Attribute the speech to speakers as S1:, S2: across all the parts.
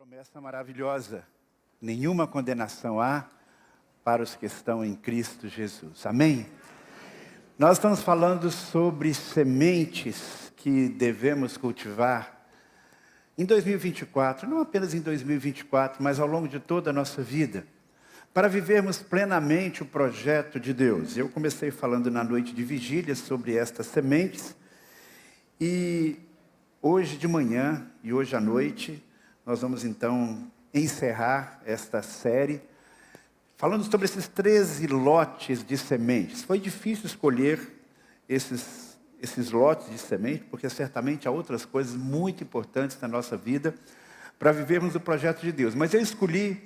S1: Promessa maravilhosa. Nenhuma condenação há para os que estão em Cristo Jesus. Amém? Nós estamos falando sobre sementes que devemos cultivar em 2024, não apenas em 2024, mas ao longo de toda a nossa vida, para vivermos plenamente o projeto de Deus. Eu comecei falando na noite de vigília sobre estas sementes, e hoje de manhã e hoje à noite, nós vamos então encerrar esta série, falando sobre esses 13 lotes de sementes. Foi difícil escolher esses lotes de semente, porque certamente há outras coisas muito importantes na nossa vida para vivermos o projeto de Deus. Mas eu escolhi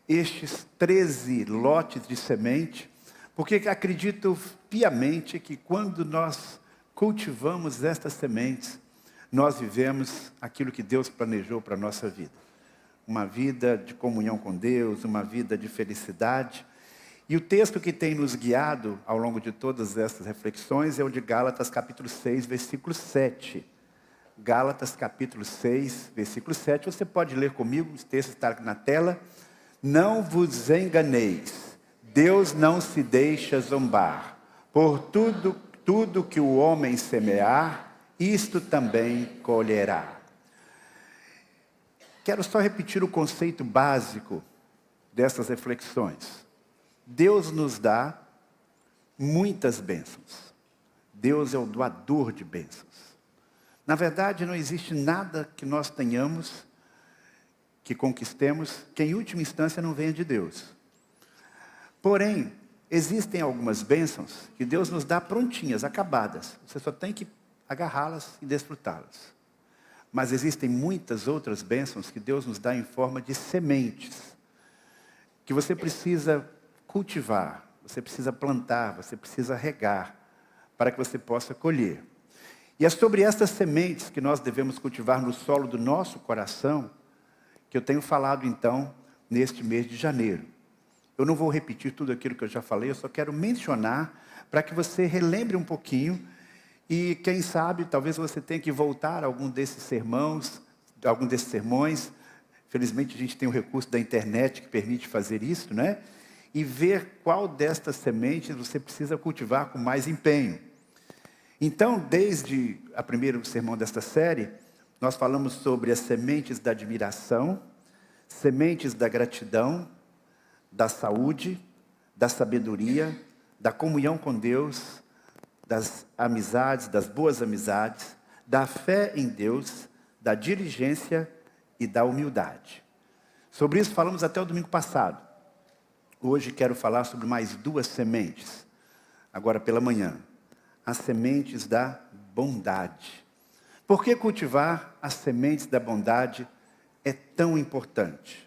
S1: estes 13 lotes de semente, porque acredito piamente que quando nós cultivamos estas sementes, nós vivemos aquilo que Deus planejou para a nossa vida. Uma vida de comunhão com Deus, uma vida de felicidade. E o texto que tem nos guiado ao longo de todas essas reflexões é o de Gálatas capítulo 6, versículo 7. Gálatas capítulo 6, versículo 7. Você pode ler comigo, o texto está na tela. Não vos enganeis, Deus não se deixa zombar. Por tudo que o homem semear, isto também colherá. Quero só repetir o conceito básico dessas reflexões. Deus nos dá muitas bênçãos. Deus é o doador de bênçãos. Na verdade, não existe nada que nós tenhamos, que conquistemos, que em última instância não venha de Deus. Porém, existem algumas bênçãos que Deus nos dá prontinhas, acabadas. Você só tem que agarrá-las e desfrutá-las. Mas existem muitas outras bênçãos que Deus nos dá em forma de sementes, que você precisa cultivar, você precisa plantar, você precisa regar, para que você possa colher. E é sobre essas sementes que nós devemos cultivar no solo do nosso coração, que eu tenho falado então, neste mês de janeiro. Eu não vou repetir tudo aquilo que eu já falei, eu só quero mencionar, para que você relembre um pouquinho. E quem sabe, talvez você tenha que voltar a algum desses sermões. Felizmente a gente tem o recurso da internet que permite fazer isso, né? E ver qual destas sementes você precisa cultivar com mais empenho. Então, desde o primeiro sermão desta série, nós falamos sobre as sementes da admiração, sementes da gratidão, da saúde, da sabedoria, da comunhão com Deus, das amizades, das boas amizades, da fé em Deus, da diligência e da humildade. Sobre isso falamos até o domingo passado. Hoje quero falar sobre mais duas sementes, agora pela manhã. As sementes da bondade. Por que cultivar as sementes da bondade é tão importante?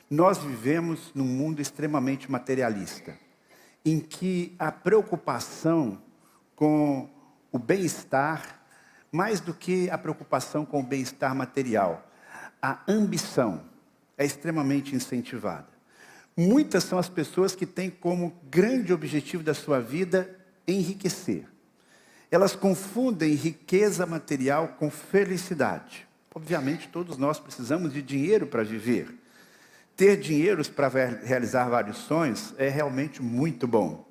S1: Nós vivemos num mundo extremamente materialista, em que a preocupação com o bem-estar, mais do que a preocupação com o bem-estar material, a ambição é extremamente incentivada. Muitas são as pessoas que têm como grande objetivo da sua vida enriquecer. Elas confundem riqueza material com felicidade. Obviamente, todos nós precisamos de dinheiro para viver. Ter dinheiro para realizar vários sonhos é realmente muito bom.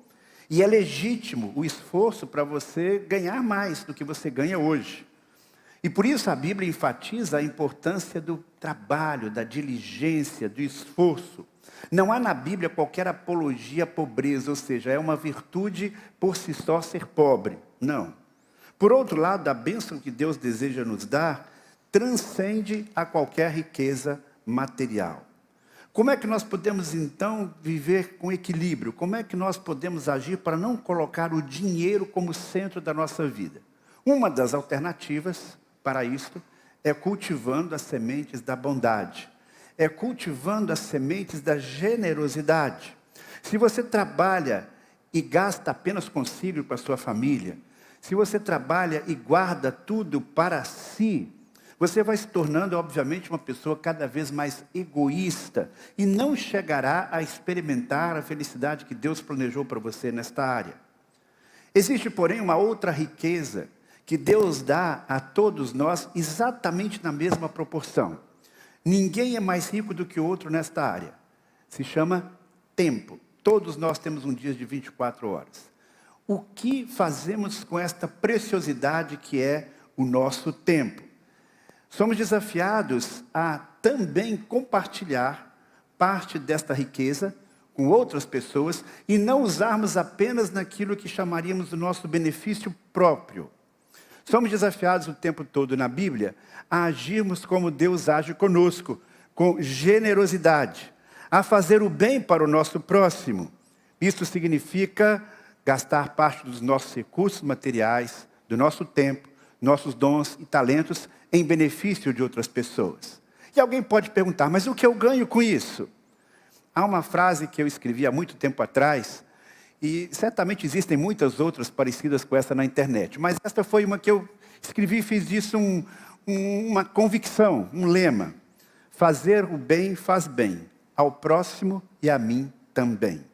S1: E é legítimo o esforço para você ganhar mais do que você ganha hoje. E por isso a Bíblia enfatiza a importância do trabalho, da diligência, do esforço. Não há na Bíblia qualquer apologia à pobreza, ou seja, é uma virtude por si só ser pobre. Não. Por outro lado, a bênção que Deus deseja nos dar transcende a qualquer riqueza material. Como é que nós podemos, então, viver com equilíbrio? Como é que nós podemos agir para não colocar o dinheiro como centro da nossa vida? Uma das alternativas para isto é cultivando as sementes da bondade. É cultivando as sementes da generosidade. Se você trabalha e gasta apenas consigo com a sua família, se você trabalha e guarda tudo para si, você vai se tornando, obviamente, uma pessoa cada vez mais egoísta e não chegará a experimentar a felicidade que Deus planejou para você nesta área. Existe, porém, uma outra riqueza que Deus dá a todos nós exatamente na mesma proporção. Ninguém é mais rico do que o outro nesta área. Se chama tempo. Todos nós temos um dia de 24 horas. O que fazemos com esta preciosidade que é o nosso tempo? Somos desafiados a também compartilhar parte desta riqueza com outras pessoas e não usarmos apenas naquilo que chamaríamos do nosso benefício próprio. Somos desafiados o tempo todo na Bíblia a agirmos como Deus age conosco, com generosidade, a fazer o bem para o nosso próximo. Isso significa gastar parte dos nossos recursos materiais, do nosso tempo, nossos dons e talentos em benefício de outras pessoas. E alguém pode perguntar, mas o que eu ganho com isso? Há uma frase que eu escrevi há muito tempo atrás, e certamente existem muitas outras parecidas com essa na internet, mas esta foi uma que eu escrevi e fiz disso uma convicção, um lema. Fazer o bem faz bem, ao próximo e a mim também.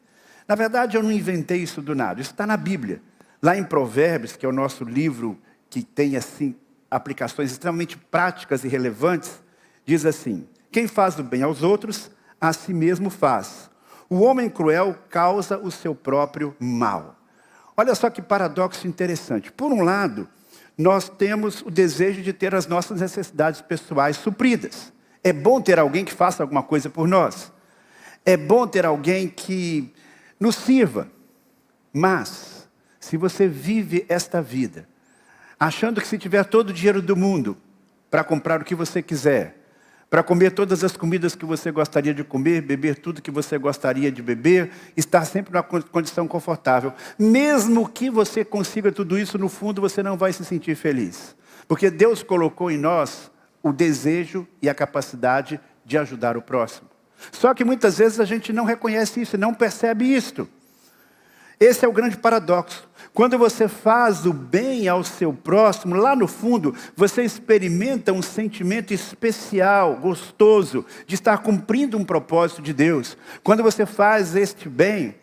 S1: Na verdade, eu não inventei isso do nada, isso está na Bíblia. Lá em Provérbios, que é o nosso livro que tem assim aplicações extremamente práticas e relevantes, diz assim: quem faz o bem aos outros, a si mesmo faz. O homem cruel causa o seu próprio mal. Olha só que paradoxo interessante. Por um lado, nós temos o desejo de ter as nossas necessidades pessoais supridas. É bom ter alguém que faça alguma coisa por nós. É bom ter alguém que nos sirva. Mas, se você vive esta vida, achando que se tiver todo o dinheiro do mundo para comprar o que você quiser, para comer todas as comidas que você gostaria de comer, beber tudo que você gostaria de beber, estar sempre numa condição confortável. Mesmo que você consiga tudo isso, no fundo você não vai se sentir feliz. Porque Deus colocou em nós o desejo e a capacidade de ajudar o próximo. Só que muitas vezes a gente não reconhece isso, não percebe isto. Esse é o grande paradoxo. Quando você faz o bem ao seu próximo, lá no fundo, você experimenta um sentimento especial, gostoso, de estar cumprindo um propósito de Deus. Quando você faz este bem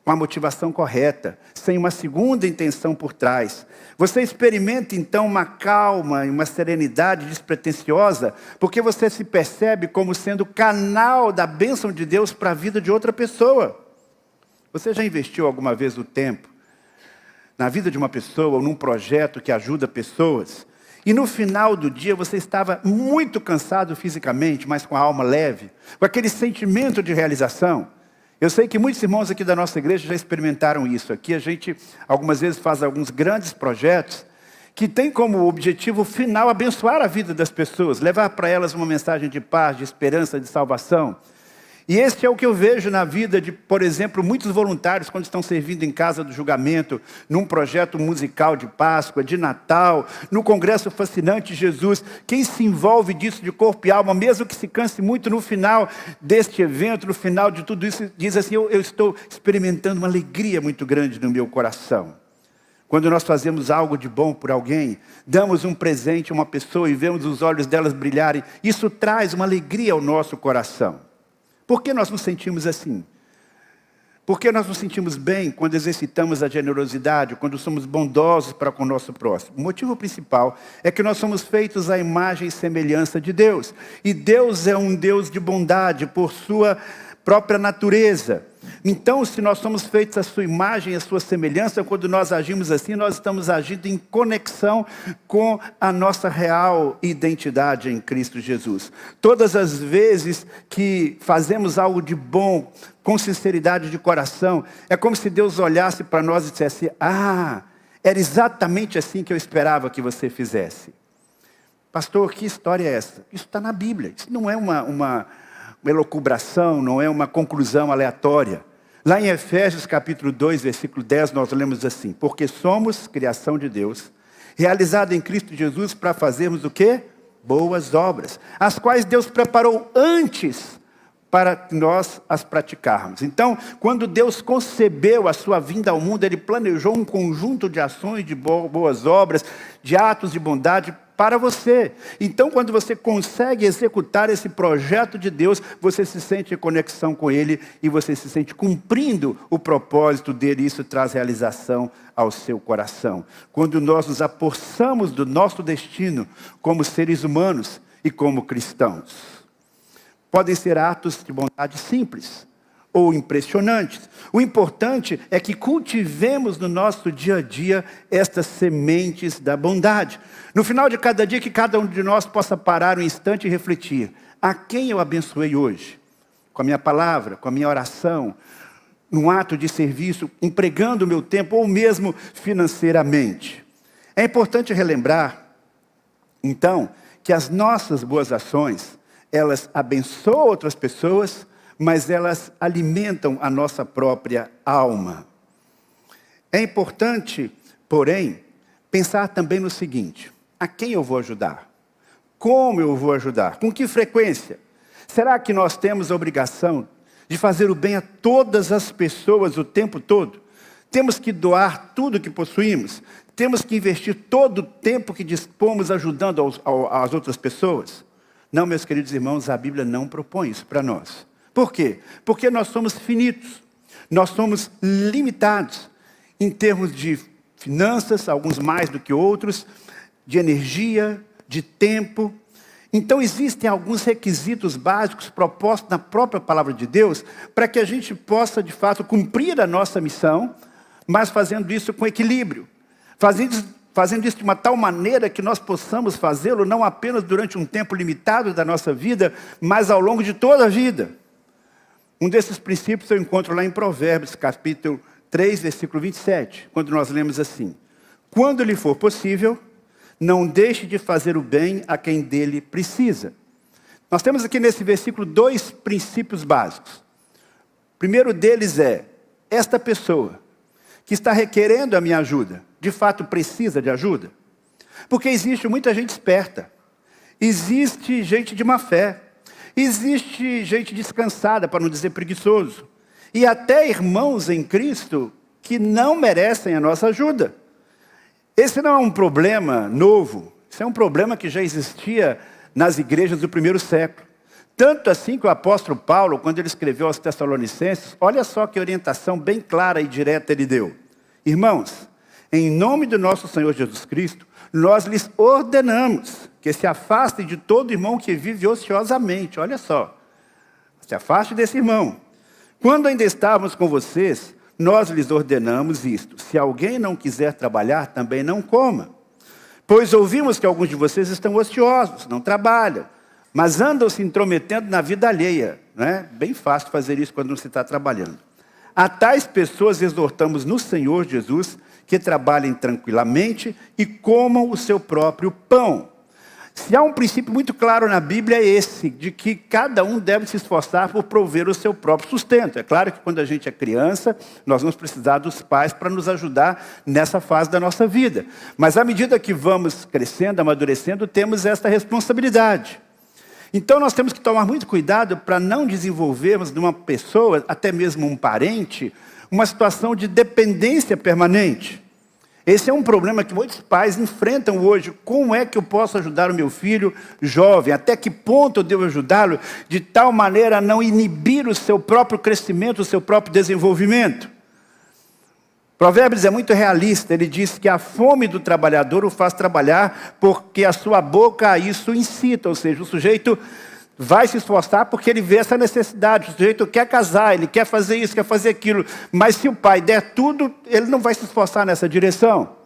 S1: com a motivação correta, sem uma segunda intenção por trás, você experimenta então uma calma e uma serenidade despretensiosa, porque você se percebe como sendo canal da bênção de Deus para a vida de outra pessoa. Você já investiu alguma vez o tempo na vida de uma pessoa ou num projeto que ajuda pessoas? E no final do dia você estava muito cansado fisicamente, mas com a alma leve, com aquele sentimento de realização? Eu sei que muitos irmãos aqui da nossa igreja já experimentaram isso. Aqui a gente algumas vezes faz alguns grandes projetos que tem como objetivo final abençoar a vida das pessoas, levar para elas uma mensagem de paz, de esperança, de salvação. E esse é o que eu vejo na vida de, por exemplo, muitos voluntários quando estão servindo em Casa do Julgamento, num projeto musical de Páscoa, de Natal, no Congresso Fascinante Jesus. Quem se envolve disso de corpo e alma, mesmo que se canse muito no final deste evento, no final de tudo isso, diz assim, eu estou experimentando uma alegria muito grande no meu coração. Quando nós fazemos algo de bom por alguém, damos um presente a uma pessoa e vemos os olhos delas brilharem, isso traz uma alegria ao nosso coração. Por que nós nos sentimos assim? Por que nós nos sentimos bem quando exercitamos a generosidade, quando somos bondosos para com o nosso próximo? O motivo principal é que nós somos feitos à imagem e semelhança de Deus. E Deus é um Deus de bondade por sua própria natureza. Então, se nós somos feitos à sua imagem e à sua semelhança, quando nós agimos assim, nós estamos agindo em conexão com a nossa real identidade em Cristo Jesus. Todas as vezes que fazemos algo de bom, com sinceridade de coração, é como se Deus olhasse para nós e dissesse, era exatamente assim que eu esperava que você fizesse. Pastor, que história é essa? Isso está na Bíblia, isso não é uma elucubração, não é uma conclusão aleatória. Lá em Efésios capítulo 2, versículo 10, nós lemos assim, porque somos criação de Deus, realizada em Cristo Jesus para fazermos o quê? Boas obras, as quais Deus preparou antes para que nós as praticarmos. Então, quando Deus concebeu a sua vinda ao mundo, Ele planejou um conjunto de ações, de boas obras, de atos de bondade para você. Então, quando você consegue executar esse projeto de Deus, você se sente em conexão com Ele e você se sente cumprindo o propósito dEle. Isso traz realização ao seu coração. Quando nós nos apossamos do nosso destino como seres humanos e como cristãos. Podem ser atos de bondade simples ou impressionantes. O importante é que cultivemos no nosso dia a dia estas sementes da bondade. No final de cada dia, que cada um de nós possa parar um instante e refletir: a quem eu abençoei hoje? Com a minha palavra, com a minha oração, num ato de serviço, empregando o meu tempo ou mesmo financeiramente. É importante relembrar, então, que as nossas boas ações, elas abençoam outras pessoas, mas elas alimentam a nossa própria alma. É importante, porém, pensar também no seguinte: a quem eu vou ajudar? Como eu vou ajudar? Com que frequência? Será que nós temos a obrigação de fazer o bem a todas as pessoas o tempo todo? Temos que doar tudo o que possuímos? Temos que investir todo o tempo que dispomos ajudando as outras pessoas? Não, meus queridos irmãos, a Bíblia não propõe isso para nós. Por quê? Porque nós somos finitos, nós somos limitados em termos de finanças, alguns mais do que outros, de energia, de tempo. Então existem alguns requisitos básicos propostos na própria palavra de Deus para que a gente possa, de fato, cumprir a nossa missão, mas fazendo isso com equilíbrio, fazendo isso de uma tal maneira que nós possamos fazê-lo não apenas durante um tempo limitado da nossa vida, mas ao longo de toda a vida. Um desses princípios eu encontro lá em Provérbios, capítulo 3, versículo 27, quando nós lemos assim: quando lhe for possível, não deixe de fazer o bem a quem dele precisa. Nós temos aqui nesse versículo dois princípios básicos. O primeiro deles é: esta pessoa que está requerendo a minha ajuda, de fato precisa de ajuda? Porque existe muita gente esperta, existe gente de má fé, existe gente descansada, para não dizer preguiçoso, e até irmãos em Cristo que não merecem a nossa ajuda. Esse não é um problema novo, isso é um problema que já existia nas igrejas do primeiro século. Tanto assim que o apóstolo Paulo, quando ele escreveu aos Tessalonicenses, olha só que orientação bem clara e direta ele deu: irmãos, em nome do nosso Senhor Jesus Cristo, nós lhes ordenamos que se afastem de todo irmão que vive ociosamente. Olha só, se afaste desse irmão. Quando ainda estávamos com vocês, nós lhes ordenamos isto: se alguém não quiser trabalhar, também não coma. Pois ouvimos que alguns de vocês estão ociosos, não trabalham, mas andam se intrometendo na vida alheia. Não é bem fácil fazer isso quando não se está trabalhando. A tais pessoas exortamos no Senhor Jesus que trabalhem tranquilamente e comam o seu próprio pão. Se há um princípio muito claro na Bíblia, é esse, de que cada um deve se esforçar por prover o seu próprio sustento. É claro que quando a gente é criança, nós vamos precisar dos pais para nos ajudar nessa fase da nossa vida. Mas à medida que vamos crescendo, amadurecendo, temos esta responsabilidade. Então nós temos que tomar muito cuidado para não desenvolvermos numa pessoa, até mesmo um parente, uma situação de dependência permanente. Esse é um problema que muitos pais enfrentam hoje. Como é que eu posso ajudar o meu filho jovem? Até que ponto eu devo ajudá-lo de tal maneira a não inibir o seu próprio crescimento, o seu próprio desenvolvimento? Provérbios é muito realista. Ele diz que a fome do trabalhador o faz trabalhar porque a sua boca a isso incita. Ou seja, o sujeito vai se esforçar porque ele vê essa necessidade. O sujeito quer casar, ele quer fazer isso, quer fazer aquilo. Mas se o pai der tudo, ele não vai se esforçar nessa direção.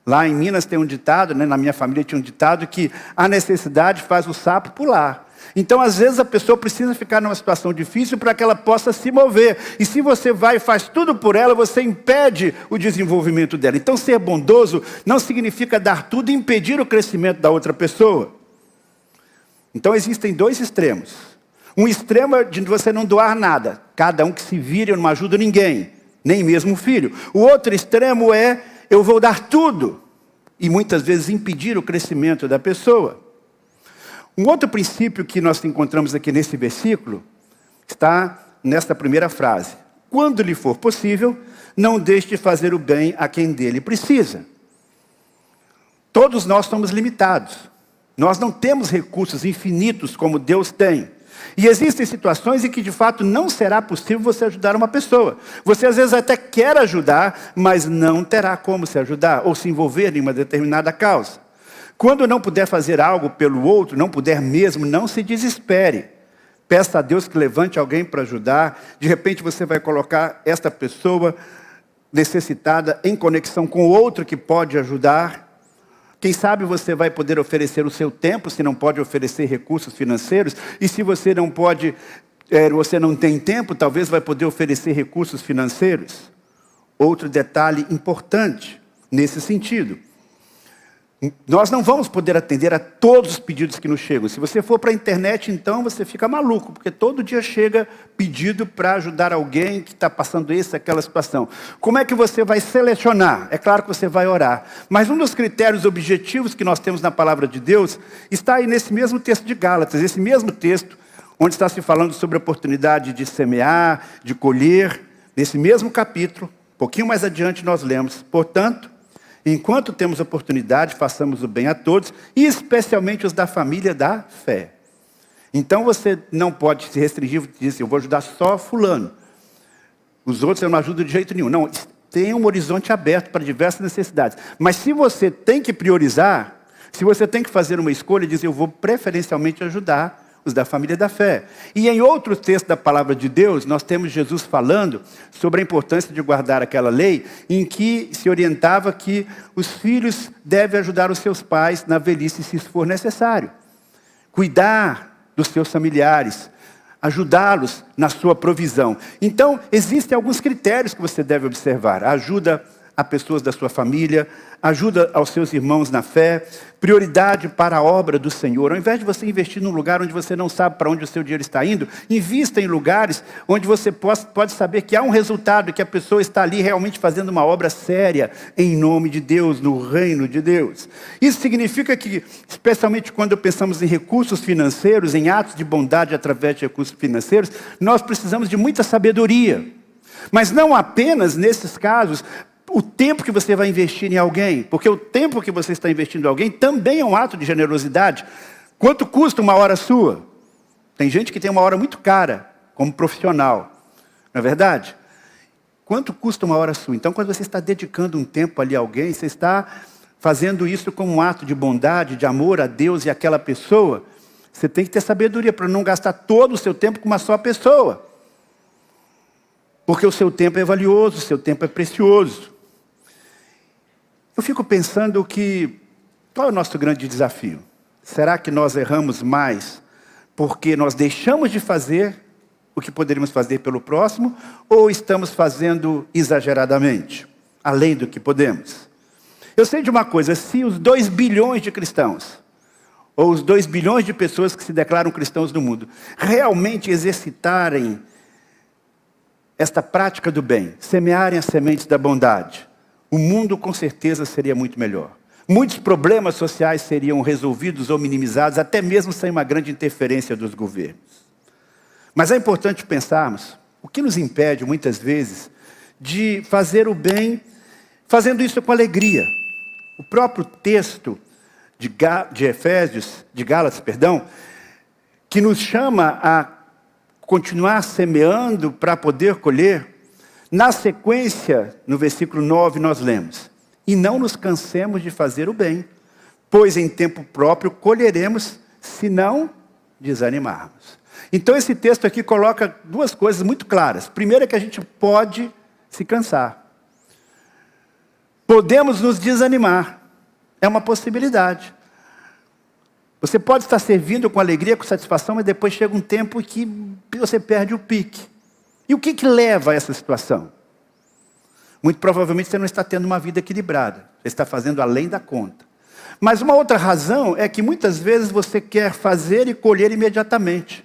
S1: Lá em Minas tem um ditado, na minha família tinha um ditado, que a necessidade faz o sapo pular. Então, às vezes, a pessoa precisa ficar numa situação difícil para que ela possa se mover. E se você vai e faz tudo por ela, você impede o desenvolvimento dela. Então, ser bondoso não significa dar tudo e impedir o crescimento da outra pessoa. Então existem dois extremos. Um extremo é de você não doar nada. Cada um que se vire, eu não ajudo ninguém, nem mesmo o filho. O outro extremo é: eu vou dar tudo. E muitas vezes impedir o crescimento da pessoa. Um outro princípio que nós encontramos aqui nesse versículo está nesta primeira frase: quando lhe for possível, não deixe de fazer o bem a quem dele precisa. Todos nós somos limitados. Nós não temos recursos infinitos como Deus tem. E existem situações em que de fato não será possível você ajudar uma pessoa. Você às vezes até quer ajudar, mas não terá como se ajudar ou se envolver em uma determinada causa. Quando não puder fazer algo pelo outro, não puder mesmo, não se desespere. Peça a Deus que levante alguém para ajudar. De repente você vai colocar esta pessoa necessitada em conexão com outro que pode ajudar. Quem sabe você vai poder oferecer o seu tempo, se não pode oferecer recursos financeiros. E se você não pode, você não tem tempo, talvez vai poder oferecer recursos financeiros. Outro detalhe importante nesse sentido. Nós não vamos poder atender a todos os pedidos que nos chegam. Se você for para a internet, então você fica maluco, porque todo dia chega pedido para ajudar alguém que está passando aquela situação. Como é que você vai selecionar? É claro que você vai orar. Mas um dos critérios objetivos que nós temos na palavra de Deus está aí nesse mesmo texto de Gálatas, esse mesmo texto, onde está se falando sobre a oportunidade de semear, de colher. Nesse mesmo capítulo, um pouquinho mais adiante nós lemos, portanto, enquanto temos oportunidade, façamos o bem a todos, e especialmente os da família da fé. Então você não pode se restringir e dizer assim, eu vou ajudar só fulano. Os outros eu não ajudo de jeito nenhum. Não, tem um horizonte aberto para diversas necessidades. Mas se você tem que priorizar, se você tem que fazer uma escolha, dizer eu vou preferencialmente ajudar os da família da fé. E em outro texto da palavra de Deus, nós temos Jesus falando sobre a importância de guardar aquela lei, em que se orientava que os filhos devem ajudar os seus pais na velhice, se isso for necessário. Cuidar dos seus familiares, ajudá-los na sua provisão. Então, existem alguns critérios que você deve observar. Ajuda a pessoas da sua família, ajuda aos seus irmãos na fé, prioridade para a obra do Senhor. Ao invés de você investir num lugar onde você não sabe para onde o seu dinheiro está indo, invista em lugares onde você pode saber que há um resultado, que a pessoa está ali realmente fazendo uma obra séria, em nome de Deus, no reino de Deus. Isso significa que, especialmente quando pensamos em recursos financeiros, em atos de bondade através de recursos financeiros, nós precisamos de muita sabedoria. Mas não apenas nesses casos, o tempo que você vai investir em alguém, porque o tempo que você está investindo em alguém também é um ato de generosidade. Quanto custa uma hora sua? Tem gente que tem uma hora muito cara, como profissional, não é verdade? Quanto custa uma hora sua? Então, quando você está dedicando um tempo ali a alguém, você está fazendo isso como um ato de bondade, de amor a Deus e àquela pessoa, você tem que ter sabedoria para não gastar todo o seu tempo com uma só pessoa. Porque o seu tempo é valioso, o seu tempo é precioso. Eu fico pensando qual é o nosso grande desafio? Será que nós erramos mais porque nós deixamos de fazer o que poderíamos fazer pelo próximo, ou estamos fazendo exageradamente, além do que podemos? Eu sei de uma coisa, se os 2 bilhões de cristãos, ou os 2 bilhões de pessoas que se declaram cristãos no mundo, realmente exercitarem esta prática do bem, semearem as sementes da bondade, o mundo com certeza seria muito melhor. Muitos problemas sociais seriam resolvidos ou minimizados, até mesmo sem uma grande interferência dos governos. Mas é importante pensarmos o que nos impede, muitas vezes, de fazer o bem, fazendo isso com alegria. O próprio texto de Gálatas, que nos chama a continuar semeando para poder colher. Na sequência, no versículo 9, nós lemos: e não nos cansemos de fazer o bem, pois em tempo próprio colheremos, se não desanimarmos. Então esse texto aqui coloca 2 coisas muito claras. Primeiro é que a gente pode se cansar. Podemos nos desanimar. É uma possibilidade. Você pode estar servindo com alegria, com satisfação, mas depois chega um tempo que você perde o pique. E o que leva a essa situação? Muito provavelmente você não está tendo uma vida equilibrada. Você está fazendo além da conta. Mas uma outra razão é que muitas vezes você quer fazer e colher imediatamente.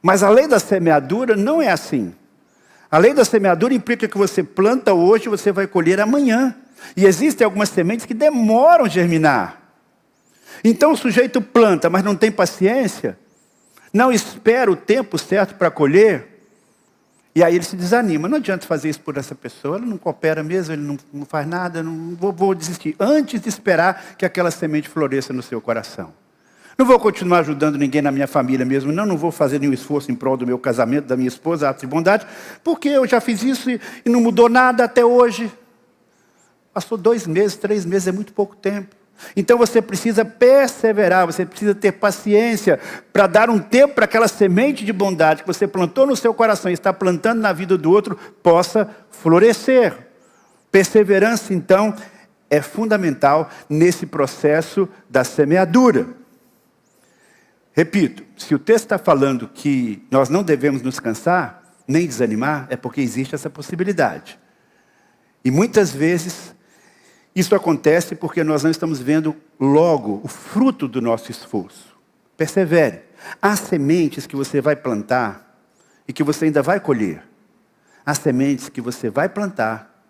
S1: Mas a lei da semeadura não é assim. A lei da semeadura implica que você planta hoje e você vai colher amanhã. E existem algumas sementes que demoram a germinar. Então o sujeito planta, mas não tem paciência, não espera o tempo certo para colher, e aí ele se desanima. Não adianta fazer isso por essa pessoa, ela não coopera mesmo, ele não faz nada, vou desistir. Antes de esperar que aquela semente floresça no seu coração. Não vou continuar ajudando ninguém na minha família mesmo, não vou fazer nenhum esforço em prol do meu casamento, da minha esposa, atos de bondade, porque eu já fiz isso e não mudou nada até hoje. Passou 2 meses, 3 meses, é muito pouco tempo. Então você precisa perseverar, você precisa ter paciência para dar um tempo para aquela semente de bondade que você plantou no seu coração e está plantando na vida do outro, possa florescer. Perseverança, então, é fundamental nesse processo da semeadura. Repito, se o texto está falando que nós não devemos nos cansar, nem desanimar, é porque existe essa possibilidade. E muitas vezes isso acontece porque nós não estamos vendo logo o fruto do nosso esforço. Persevere. Há sementes que você vai plantar e que você ainda vai colher. Há sementes que você vai plantar,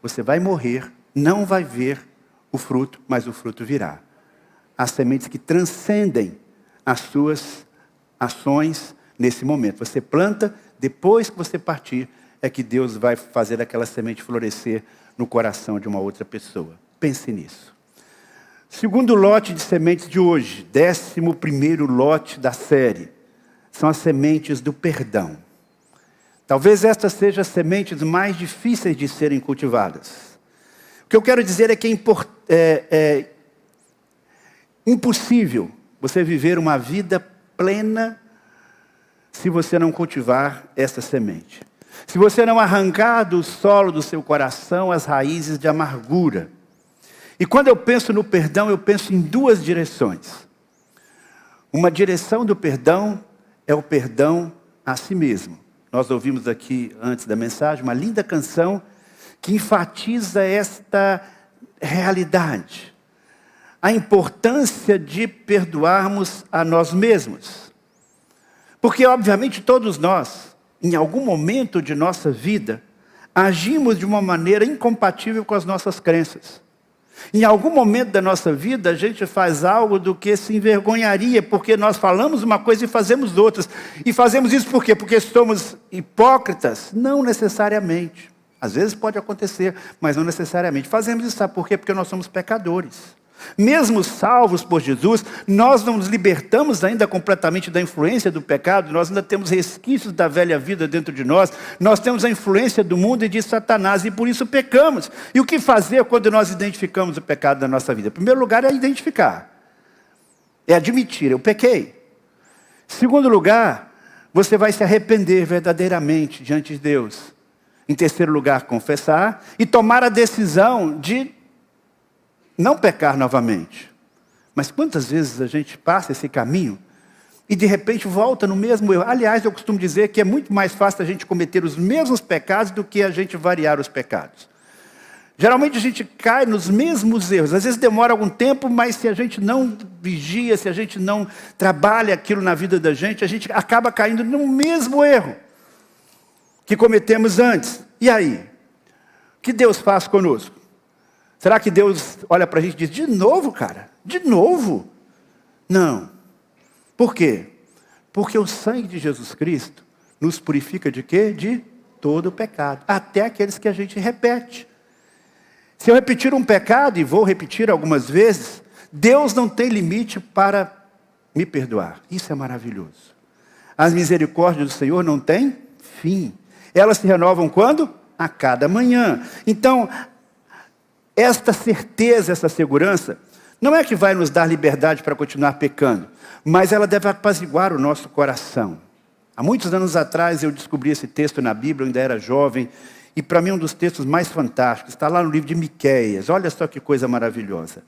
S1: você vai morrer, não vai ver o fruto, mas o fruto virá. Há sementes que transcendem as suas ações nesse momento. Você planta, depois que você partir, é que Deus vai fazer aquela semente florescer no coração de uma outra pessoa. Pense nisso. Segundo lote de sementes de hoje, 11º lote da série, são as sementes do perdão. Talvez estas sejam as sementes mais difíceis de serem cultivadas. O que eu quero dizer é que é impossível você viver uma vida plena se você não cultivar essa semente. Se você não arrancar do solo do seu coração as raízes de amargura. E quando eu penso no perdão, eu penso em duas direções. Uma direção do perdão é o perdão a si mesmo. Nós ouvimos aqui, antes da mensagem, uma linda canção que enfatiza esta realidade. A importância de perdoarmos a nós mesmos. Porque, obviamente, todos nós, em algum momento de nossa vida, agimos de uma maneira incompatível com as nossas crenças. Em algum momento da nossa vida, a gente faz algo do que se envergonharia, porque nós falamos uma coisa e fazemos outras. E fazemos isso por quê? Porque somos hipócritas? Não necessariamente. Às vezes pode acontecer, mas não necessariamente. Fazemos isso, sabe por quê? Porque nós somos pecadores. Mesmo salvos por Jesus, nós não nos libertamos ainda completamente da influência do pecado, nós ainda temos resquícios da velha vida dentro de nós, nós temos a influência do mundo e de Satanás, e por isso pecamos. E o que fazer quando nós identificamos o pecado da nossa vida? Em primeiro lugar é identificar, é admitir, eu pequei. Em segundo lugar, você vai se arrepender verdadeiramente diante de Deus. Em terceiro lugar, confessar e tomar a decisão de não pecar novamente. Mas quantas vezes a gente passa esse caminho e de repente volta no mesmo erro? Aliás, eu costumo dizer que é muito mais fácil a gente cometer os mesmos pecados do que a gente variar os pecados. Geralmente a gente cai nos mesmos erros. Às vezes demora algum tempo, mas se a gente não vigia, se a gente não trabalha aquilo na vida da gente, a gente acaba caindo no mesmo erro que cometemos antes. E aí? O que Deus faz conosco? Será que Deus olha para a gente e diz, de novo, cara? De novo? Não. Por quê? Porque o sangue de Jesus Cristo nos purifica de quê? De todo o pecado. Até aqueles que a gente repete. Se eu repetir um pecado, e vou repetir algumas vezes, Deus não tem limite para me perdoar. Isso é maravilhoso. As misericórdias do Senhor não têm fim. Elas se renovam quando? A cada manhã. Então, esta certeza, essa segurança, não é que vai nos dar liberdade para continuar pecando, mas ela deve apaziguar o nosso coração. Há muitos anos atrás eu descobri esse texto na Bíblia, eu ainda era jovem, e para mim um dos textos mais fantásticos, está lá no livro de Miqueias. Olha só que coisa maravilhosa.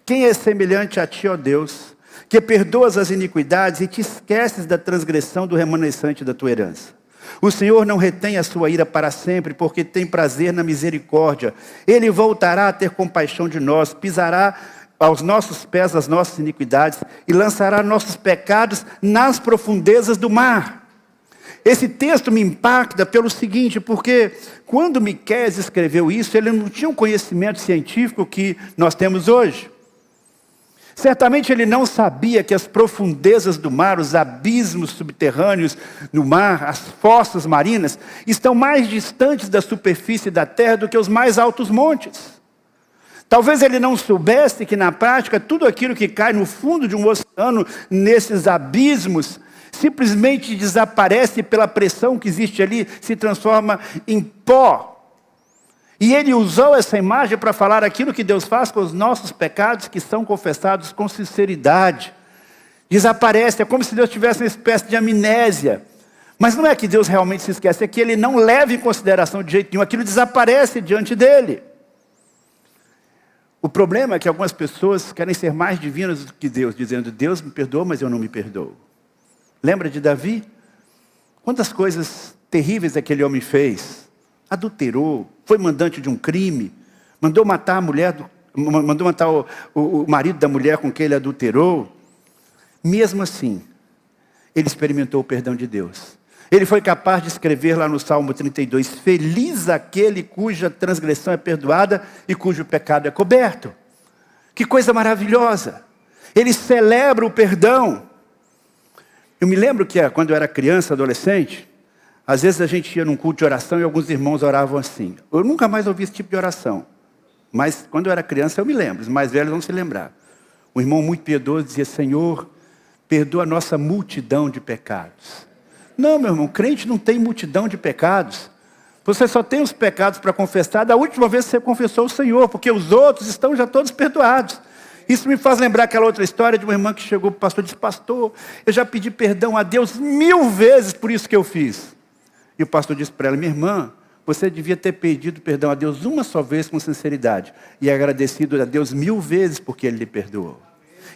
S1: Quem é semelhante a ti, ó Deus, que perdoas as iniquidades e te esqueces da transgressão do remanescente da tua herança? O Senhor não retém a sua ira para sempre, porque tem prazer na misericórdia. Ele voltará a ter compaixão de nós, pisará aos nossos pés as nossas iniquidades e lançará nossos pecados nas profundezas do mar. Esse texto me impacta pelo seguinte, porque quando Miqueias escreveu isso, ele não tinha o conhecimento científico que nós temos hoje. Certamente ele não sabia que as profundezas do mar, os abismos subterrâneos no mar, as fossas marinas, estão mais distantes da superfície da terra do que os mais altos montes. Talvez ele não soubesse que na prática tudo aquilo que cai no fundo de um oceano, nesses abismos, simplesmente desaparece pela pressão que existe ali, se transforma em pó. E ele usou essa imagem para falar aquilo que Deus faz com os nossos pecados que são confessados com sinceridade. Desaparece, é como se Deus tivesse uma espécie de amnésia. Mas não é que Deus realmente se esquece, é que Ele não leva em consideração de jeito nenhum. Aquilo desaparece diante dEle. O problema é que algumas pessoas querem ser mais divinas do que Deus, dizendo, Deus me perdoa, mas eu não me perdoo. Lembra de Davi? Quantas coisas terríveis aquele homem fez? Adulterou, foi mandante de um crime, mandou matar a mulher, mandou matar o marido da mulher com quem ele adulterou. Mesmo assim, ele experimentou o perdão de Deus. Ele foi capaz de escrever lá no Salmo 32, feliz aquele cuja transgressão é perdoada e cujo pecado é coberto. Que coisa maravilhosa. Ele celebra o perdão. Eu me lembro que quando eu era criança, adolescente, às vezes a gente ia num culto de oração e alguns irmãos oravam assim. Eu nunca mais ouvi esse tipo de oração. Mas quando eu era criança eu me lembro, os mais velhos vão se lembrar. Um irmão muito piedoso dizia, Senhor, perdoa a nossa multidão de pecados. Não, meu irmão, crente não tem multidão de pecados. Você só tem os pecados para confessar da última vez que você confessou o Senhor, porque os outros estão já todos perdoados. Isso me faz lembrar aquela outra história de uma irmã que chegou para o pastor e disse, pastor, eu já pedi perdão a Deus 1000 vezes por isso que eu fiz. E o pastor disse para ela, minha irmã, você devia ter pedido perdão a Deus uma só vez com sinceridade e agradecido a Deus 1000 vezes porque Ele lhe perdoou.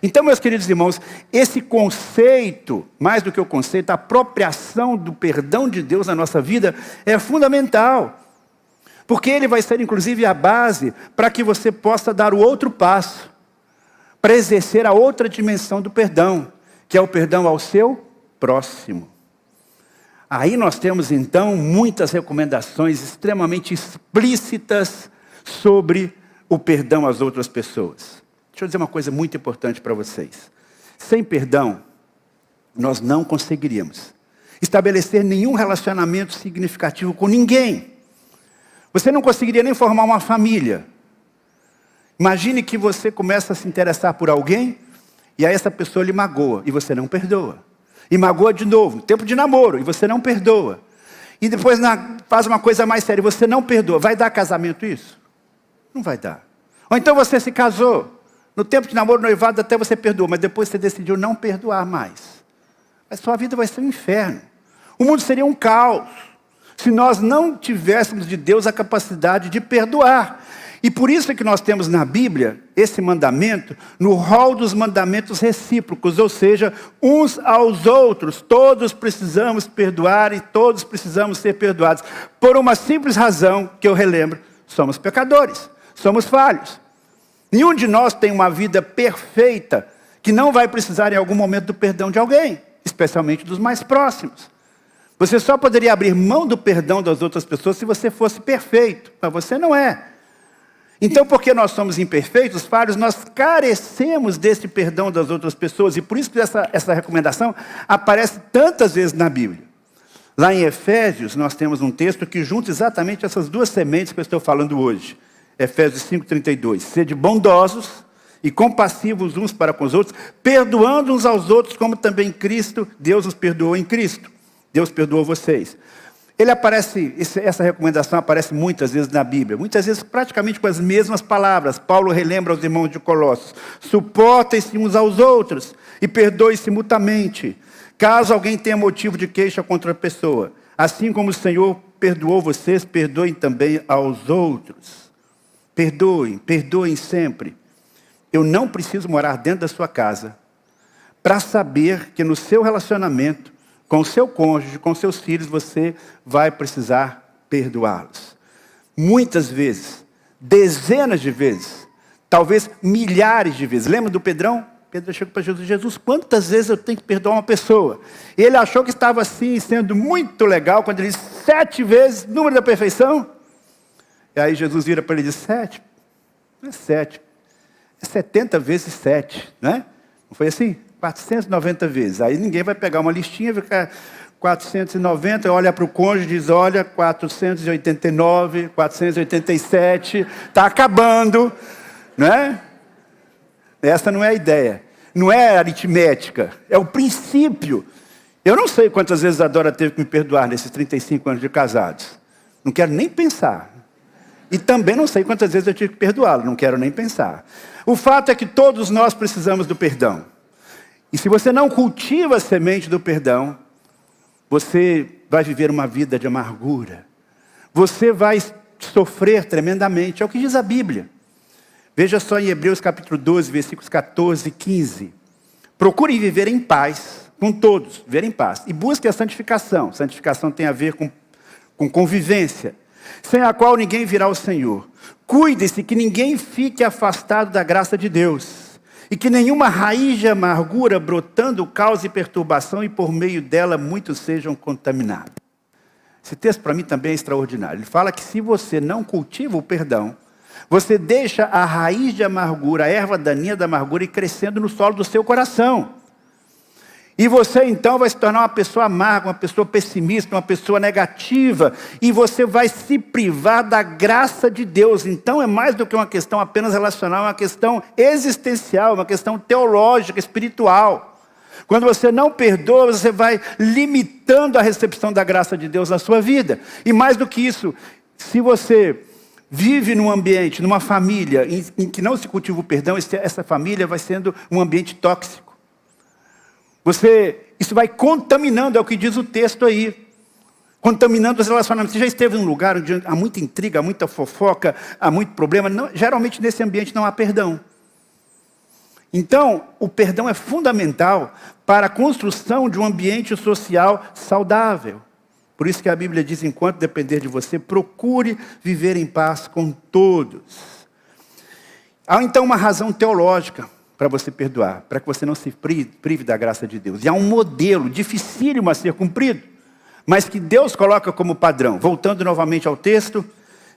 S1: Então, meus queridos irmãos, esse conceito, mais do que o conceito, a apropriação do perdão de Deus na nossa vida é fundamental. Porque ele vai ser, inclusive, a base para que você possa dar o outro passo, para exercer a outra dimensão do perdão, que é o perdão ao seu próximo. Aí nós temos, então, muitas recomendações extremamente explícitas sobre o perdão às outras pessoas. Deixa eu dizer uma coisa muito importante para vocês. Sem perdão, nós não conseguiríamos estabelecer nenhum relacionamento significativo com ninguém. Você não conseguiria nem formar uma família. Imagine que você começa a se interessar por alguém, e aí essa pessoa lhe magoa, e você não perdoa. E magoa de novo, tempo de namoro, e você não perdoa. E depois faz uma coisa mais séria, e você não perdoa. Vai dar casamento isso? Não vai dar. Ou então você se casou. No tempo de namoro, noivado, até você perdoou, mas depois você decidiu não perdoar mais. A sua vida vai ser um inferno. O mundo seria um caos, se nós não tivéssemos de Deus a capacidade de perdoar. E por isso é que nós temos na Bíblia esse mandamento, no rol dos mandamentos recíprocos, ou seja, uns aos outros. Todos precisamos perdoar e todos precisamos ser perdoados. Por uma simples razão, que eu relembro, somos pecadores, somos falhos. Nenhum de nós tem uma vida perfeita que não vai precisar em algum momento do perdão de alguém, especialmente dos mais próximos. Você só poderia abrir mão do perdão das outras pessoas se você fosse perfeito, mas você não é. Então, porque nós somos imperfeitos, falhos, nós carecemos desse perdão das outras pessoas, e por isso que essa recomendação aparece tantas vezes na Bíblia. Lá em Efésios, nós temos um texto que junta exatamente essas duas sementes que eu estou falando hoje. Efésios 5:32, sede bondosos e compassivos uns para com os outros, perdoando uns aos outros, como também Cristo, Deus os perdoou em Cristo. Deus perdoou vocês. Essa recomendação aparece muitas vezes na Bíblia, muitas vezes praticamente com as mesmas palavras. Paulo relembra aos irmãos de Colossos, suportem-se uns aos outros e perdoem-se mutuamente, caso alguém tenha motivo de queixa contra a pessoa. Assim como o Senhor perdoou vocês, perdoem também aos outros. Perdoem sempre. Eu não preciso morar dentro da sua casa para saber que no seu relacionamento com o seu cônjuge, com seus filhos, você vai precisar perdoá-los. Muitas vezes, dezenas de vezes, talvez milhares de vezes. Lembra do Pedrão? Pedro chegou para Jesus, Jesus, quantas vezes eu tenho que perdoar uma pessoa? E ele achou que estava assim, sendo muito legal, quando ele disse 7 vezes, número da perfeição. E aí Jesus vira para ele e diz, 7? Não é 7, é 70 vezes 7, né? Não foi assim? 490 vezes. Aí ninguém vai pegar uma listinha, vai ficar 490, olha para o cônjuge e diz, olha, 489, 487, está acabando, né? Essa não é a ideia, não é aritmética, é o princípio. Eu não sei quantas vezes a Dora teve que me perdoar nesses 35 anos de casados. Não quero nem pensar. E também não sei quantas vezes eu tive que perdoá-lo, não quero nem pensar. O fato é que todos nós precisamos do perdão. E se você não cultiva a semente do perdão, você vai viver uma vida de amargura. Você vai sofrer tremendamente. É o que diz a Bíblia. Veja só em Hebreus capítulo 12, versículos 14 e 15. Procurem viver em paz com todos, viver em paz. E busquem a santificação. Santificação tem a ver com convivência, sem a qual ninguém virá ao Senhor. Cuide-se que ninguém fique afastado da graça de Deus, e que nenhuma raiz de amargura brotando cause perturbação, e por meio dela muitos sejam contaminados. Esse texto para mim também é extraordinário. Ele fala que se você não cultiva o perdão, você deixa a raiz de amargura, a erva daninha da amargura, ir crescendo no solo do seu coração. E você então vai se tornar uma pessoa amarga, uma pessoa pessimista, uma pessoa negativa. E você vai se privar da graça de Deus. Então é mais do que uma questão apenas relacional, é uma questão existencial, uma questão teológica, espiritual. Quando você não perdoa, você vai limitando a recepção da graça de Deus na sua vida. E mais do que isso, se você vive num ambiente, numa família em que não se cultiva o perdão, essa família vai sendo um ambiente tóxico. Isso vai contaminando, é o que diz o texto aí. Contaminando os relacionamentos. Você já esteve num lugar onde há muita intriga, há muita fofoca, há muito problema? Não, geralmente nesse ambiente não há perdão. Então, o perdão é fundamental para a construção de um ambiente social saudável. Por isso que a Bíblia diz, enquanto depender de você, procure viver em paz com todos. Há então uma razão teológica para você perdoar, para que você não se prive da graça de Deus. E há um modelo dificílimo a ser cumprido, mas que Deus coloca como padrão. Voltando novamente ao texto,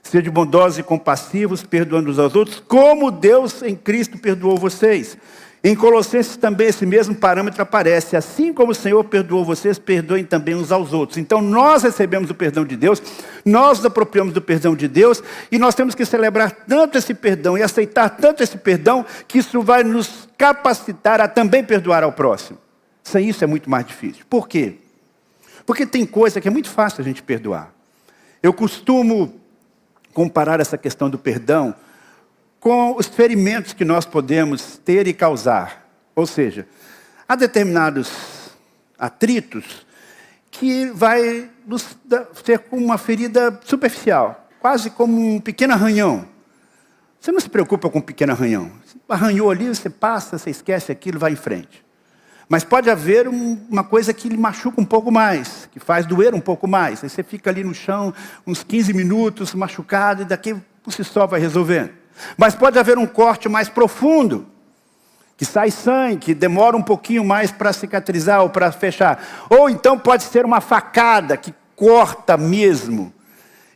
S1: sede bondosos e compassivos, perdoando uns aos outros, como Deus em Cristo perdoou vocês. Em Colossenses também esse mesmo parâmetro aparece. Assim como o Senhor perdoou vocês, perdoem também uns aos outros. Então nós recebemos o perdão de Deus, nós nos apropriamos do perdão de Deus, e nós temos que celebrar tanto esse perdão e aceitar tanto esse perdão, que isso vai nos capacitar a também perdoar ao próximo. Sem isso é muito mais difícil. Por quê? Porque tem coisa que é muito fácil a gente perdoar. Eu costumo comparar essa questão do perdão com os ferimentos que nós podemos ter e causar. Ou seja, há determinados atritos que vai nos ter uma ferida superficial, quase como um pequeno arranhão. Você não se preocupa com um pequeno arranhão. Arranhou ali, você passa, você esquece aquilo, vai em frente. Mas pode haver uma coisa que lhe machuca um pouco mais, que faz doer um pouco mais. Aí você fica ali no chão uns 15 minutos machucado, e daqui por si só vai resolvendo. Mas pode haver um corte mais profundo, que sai sangue, que demora um pouquinho mais para cicatrizar ou para fechar. Ou então pode ser uma facada que corta mesmo.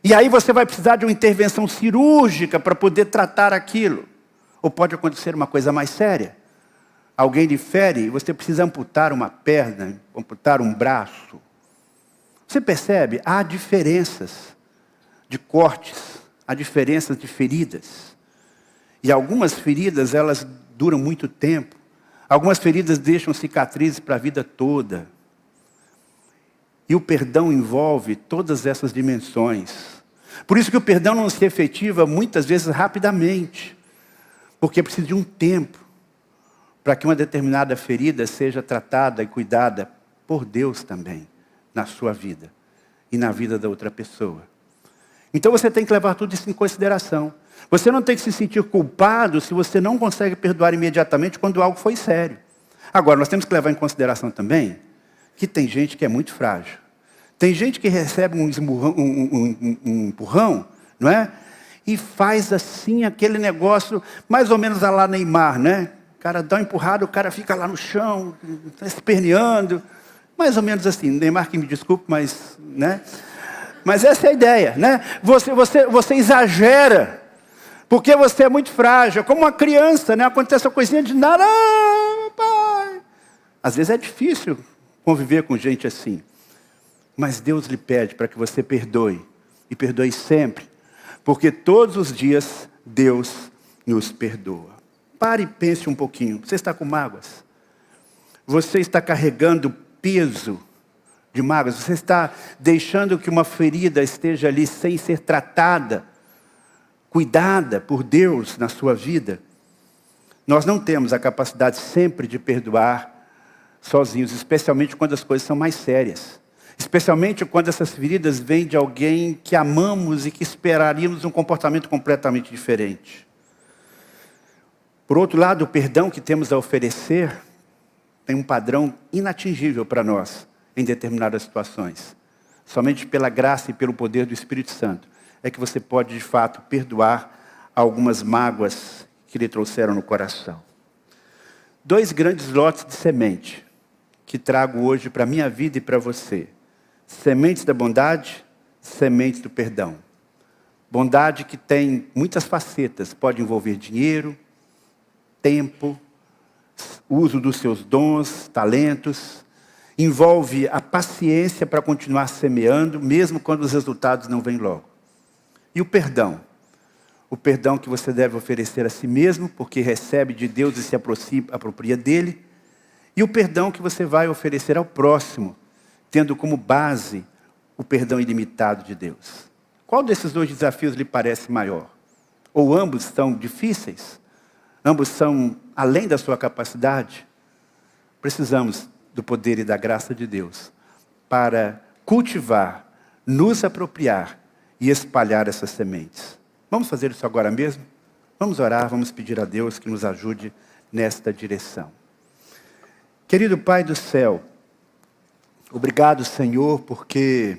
S1: E aí você vai precisar de uma intervenção cirúrgica para poder tratar aquilo. Ou pode acontecer uma coisa mais séria. Alguém lhe fere e você precisa amputar uma perna, amputar um braço. Você percebe? Há diferenças de cortes, há diferenças de feridas. E algumas feridas, elas duram muito tempo. Algumas feridas deixam cicatrizes para a vida toda. E o perdão envolve todas essas dimensões. Por isso que o perdão não se efetiva muitas vezes rapidamente. Porque precisa de um tempo para que uma determinada ferida seja tratada e cuidada por Deus também, na sua vida e na vida da outra pessoa. Então você tem que levar tudo isso em consideração. Você não tem que se sentir culpado se você não consegue perdoar imediatamente quando algo foi sério. Agora, nós temos que levar em consideração também que tem gente que é muito frágil. Tem gente que recebe um empurrão, não é? E faz assim aquele negócio, mais ou menos a lá Neymar, né? O cara dá uma empurrada, o cara fica lá no chão, esperneando. Mais ou menos assim. Neymar que me desculpe, mas, né? Mas essa é a ideia, né? Você exagera. Porque você é muito frágil, como uma criança, né? Acontece uma coisinha de nada, pai. Às vezes é difícil conviver com gente assim. Mas Deus lhe pede para que você perdoe. E perdoe sempre. Porque todos os dias Deus nos perdoa. Pare e pense um pouquinho. Você está com mágoas? Você está carregando peso de mágoas? Você está deixando que uma ferida esteja ali sem ser tratada? cuidada por Deus na sua vida, nós não temos a capacidade sempre de perdoar sozinhos, especialmente quando as coisas são mais sérias. Especialmente quando essas feridas vêm de alguém que amamos e que esperaríamos um comportamento completamente diferente. Por outro lado, o perdão que temos a oferecer tem um padrão inatingível para nós em determinadas situações. Somente pela graça e pelo poder do Espírito Santo é que você pode, de fato, perdoar algumas mágoas que lhe trouxeram no coração. 2 grandes lotes de semente que trago hoje para a minha vida e para você. Sementes da bondade, sementes do perdão. Bondade que tem muitas facetas, pode envolver dinheiro, tempo, uso dos seus dons, talentos, envolve a paciência para continuar semeando, mesmo quando os resultados não vêm logo. E o perdão que você deve oferecer a si mesmo, porque recebe de Deus e se apropria dele, e o perdão que você vai oferecer ao próximo, tendo como base o perdão ilimitado de Deus. Qual desses 2 desafios lhe parece maior? Ou ambos são difíceis? Ambos são além da sua capacidade? Precisamos do poder e da graça de Deus para cultivar, nos apropriar e espalhar essas sementes. Vamos fazer isso agora mesmo? Vamos orar, vamos pedir a Deus que nos ajude nesta direção. Querido Pai do céu, obrigado, Senhor, porque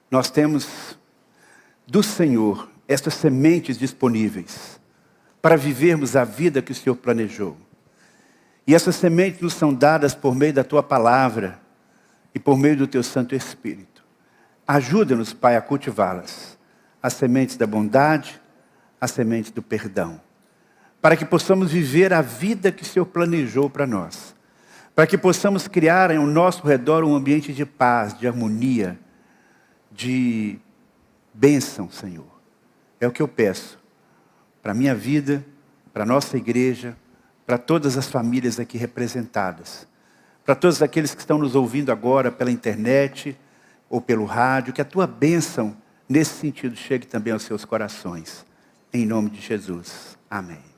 S1: nós temos do Senhor estas sementes disponíveis para vivermos a vida que o Senhor planejou. E essas sementes nos são dadas por meio da Tua palavra e por meio do Teu Santo Espírito. Ajuda-nos, Pai, a cultivá-las. As sementes da bondade, as sementes do perdão. Para que possamos viver a vida que o Senhor planejou para nós. Para que possamos criar ao nosso redor um ambiente de paz, de harmonia, de bênção, Senhor. É o que eu peço para a minha vida, para a nossa igreja, para todas as famílias aqui representadas. Para todos aqueles que estão nos ouvindo agora pela internet ou pelo rádio, que a Tua bênção, nesse sentido, chegue também aos seus corações. Em nome de Jesus. Amém.